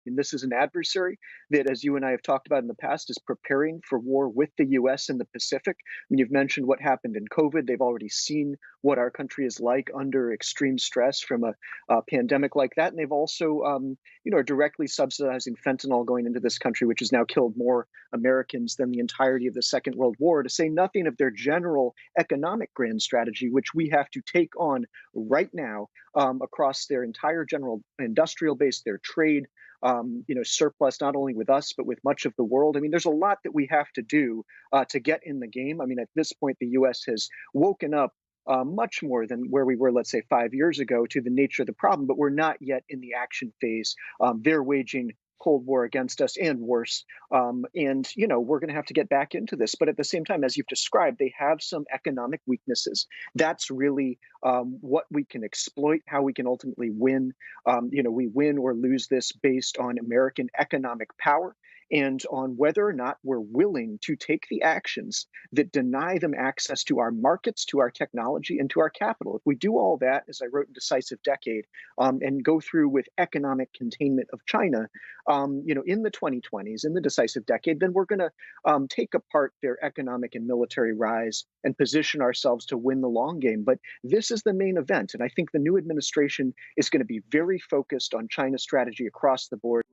mean, this is an adversary that, as you and I have talked about in the past, is preparing for war with the US in the Pacific. I mean, you've mentioned what happened in COVID. They've already seen what our country is like under extreme stress from a pandemic like that. And they've also, are directly subsidizing fentanyl going into this country, which has now killed more Americans than the entirety of the Second World War, to say nothing of their general economic grand strategy, which we have to take on right now across their entire general industrial base, their trade, surplus not only with us but with much of the world. I mean, there's a lot that we have to do to get in the game. I mean, at this point, the U.S. has woken up much more than where we were, let's say, 5 years ago, to the nature of the problem, but we're not yet in the action phase. They're waging Cold War against us and worse. We're going to have to get back into this. But at the same time, as you've described, they have some economic weaknesses. That's really what we can exploit, how we can ultimately win. We win or lose this based on American economic power and on whether or not we're willing to take the actions that deny them access to our markets, to our technology, and to our capital. If we do all that, as I wrote in Decisive Decade, and go through with economic containment of China, in the 2020s, in the Decisive Decade, then we're going to take apart their economic and military rise and position ourselves to win the long game. But this is the main event. And I think the new administration is going to be very focused on China's strategy across the board.